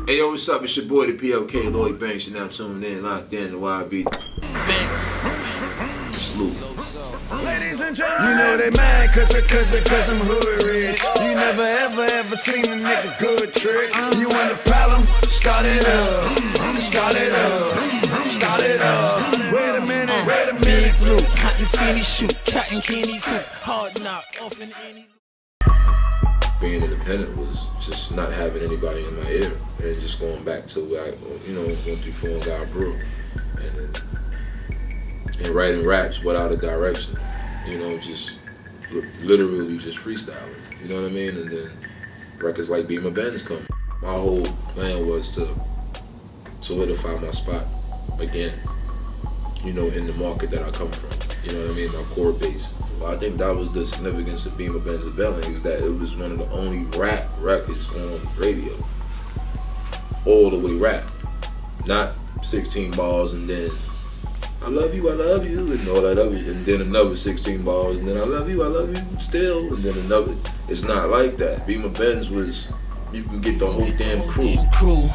Hey yo, what's up? It's your boy, the PLK, Lloyd Banks. You're now tuned in, locked in, the YRB. Salute. Ladies and gentlemen, you know they mad cause I'm hood rich. You never ever seen a nigga good trick. You want a problem? Start it up. Wait a minute. Big blue, cotton candy shoot, cotton candy coop, hard knock, off in any. Being independent was just not having anybody in my ear and just going back to where I, went through Phone Guy Brew and writing raps without a direction, just literally just freestyling, you know what I mean? And then records like Be My Benz come. My whole plan was to solidify my spot again, in the market that I come from, you know what I mean, my core base. Well, I think that was the significance of Be My Benz is that it was one of the only rap records on radio. All the way rap. Not 16 bars and then I love you, and all that other, and then another 16 bars, and then I love you still, and then another. It's not like that. Be My Benz was, you can get the whole damn crew.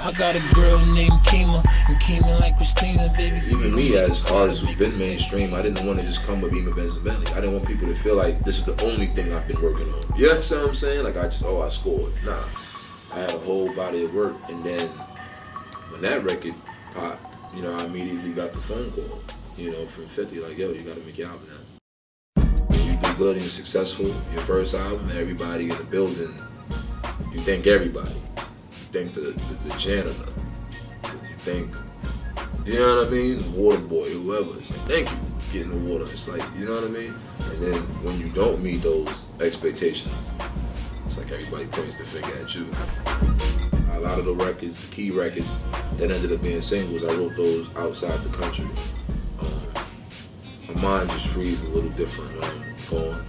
I got a girl named Kima, and Kima like Christina, baby. Even me as artist who's been mainstream, I didn't want to just come with Be My Benz and Bentley. I didn't want people to feel like this is the only thing I've been working on. You understand what I'm saying? Like I scored. Nah, I had a whole body of work, and then when that record popped, I immediately got the phone call, from 50, like, yo, you gotta make your album now. When you do good and you're successful, your first album, everybody in the building, you thank everybody. You thank the janitor. You thank, you know what I mean? The water boy, whoever. It's like, thank you for getting the water. It's like, you know what I mean? And then when you don't meet those expectations, it's like everybody points the finger at you. A lot of the records, the key records that ended up being singles, I wrote those outside the country. My mind just frees a little different when I'm gone.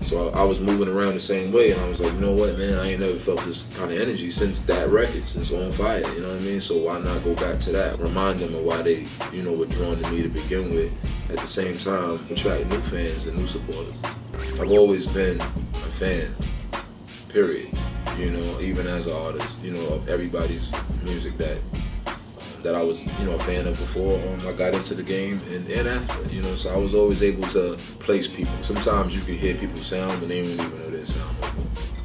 So I was moving around the same way, and I was like, you know what, man, I ain't never felt this kind of energy since that record, since On Fire, you know what I mean? So why not go back to that? Remind them of why they, were drawn to me to begin with. At the same time, attract new fans and new supporters. I've always been a fan, period. Even as an artist, of everybody's music that I was, a fan of before I got into the game and after, so I was always able to place people. Sometimes you can hear people sound, but they don't even know their sound.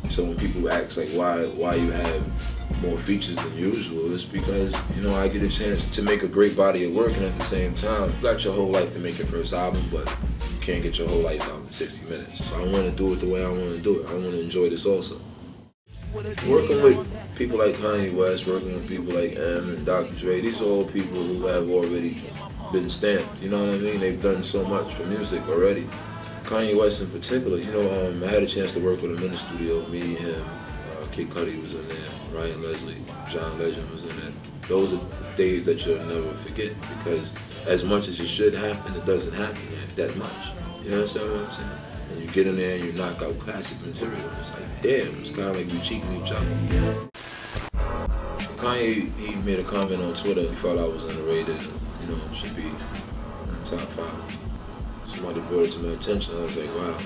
So when people ask like why you have more features than usual, it's because, I get a chance to make a great body of work, and at the same time, you got your whole life to make your first album, but you can't get your whole life out in 60 minutes. So I want to do it the way I want to do it. I want to enjoy this also. Working with people like Kanye West, working with people like M and Dr. Dre, these are all people who have already been stamped, you know what I mean? They've done so much for music already. Kanye West in particular, I had a chance to work with him in the studio, me, him, Kid Cudi was in there, Ryan Leslie, John Legend was in there. Those are days that you'll never forget, because as much as it should happen, it doesn't happen that much. You understand what I'm saying? And you get in there and you knock out classic material. It's like, damn, it's kind of like we cheating each other. Kanye, he made a comment on Twitter. He felt I was underrated and, should be in the top 5. Somebody brought it to my attention. I was like, wow,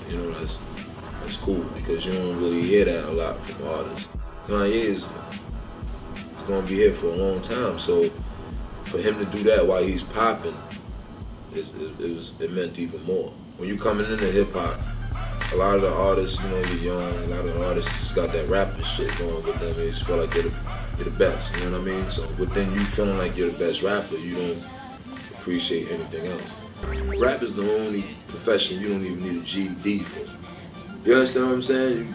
that's cool, because you don't really hear that a lot from artists. Kanye is going to be here for a long time, so for him to do that while he's popping, it meant even more. When you're coming into hip-hop, a lot of the artists, you're young, a lot of the artists just got that rapping shit going with them. They just feel like they're the best, you know what I mean? So within you feeling like you're the best rapper, you don't appreciate anything else. Rap is the only profession you don't even need a GED for. You understand what I'm saying?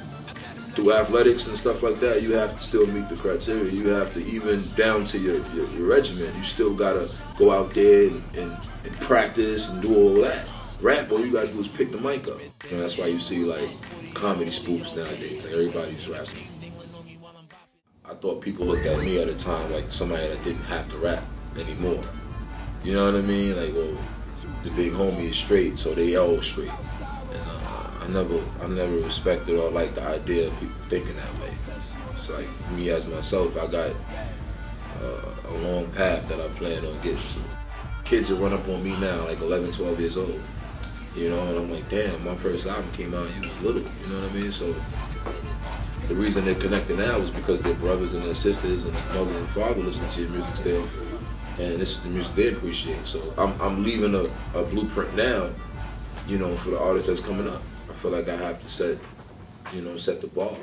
Through athletics and stuff like that, you have to still meet the criteria. You have to, even down to your regimen, you still gotta go out there and practice and do all that. Rap, all you gotta do is pick the mic up. That's why you see like comedy spoofs nowadays. Like everybody's rapping. I thought people looked at me at a time like somebody that didn't have to rap anymore. You know what I mean? Like, well, the big homie is straight, so they all straight. And I never respected or liked the idea of people thinking that way. It's like me as myself, I got a long path that I plan on getting to. Kids will run up on me now, like 11, 12 years old. And I'm like, damn, my first album came out, you was little, you know what I mean? So the reason they're connected now is because their brothers and their sisters and their mother and father listen to your music still, and this is the music they appreciate. So I'm leaving a blueprint now, you know, for the artist that's coming up. I feel like I have to set the bar.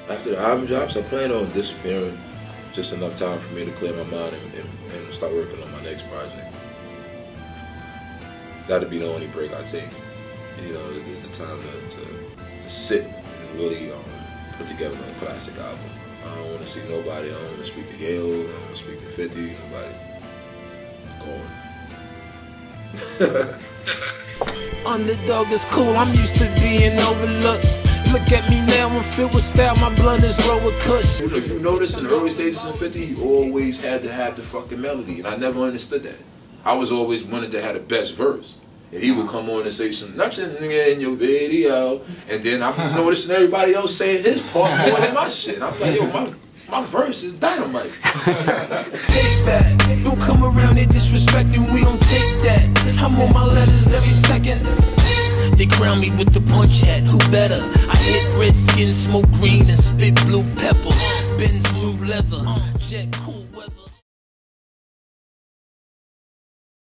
After the album drops, I plan on disappearing just enough time for me to clear my mind and start working on my next project. That'd be the only break I take. You know, it's the time to sit and really put together a classic album. I don't want to see nobody. I don't want to speak to Yale. I don't want to speak to 50. Nobody. Gone. Underdog is cool, I'm used to being overlooked. Look at me now, I'm filled with style, my blunt is roll with kush. If you notice in the early stages of 50, he always had to have the fucking melody, and I never understood that. I was always wanted to have the best verse. And he would come on and say some nothing in your video, and then I'm noticing everybody else saying his part more than my shit. I'm like, yo, my verse is dynamite. Payback, don't come around here disrespecting, we don't take that. I'm on my letters every second. They crown me with the punch hat, who better? I hit red skin, smoke green, and spit blue pepper. Benz blue leather, jet cool weather.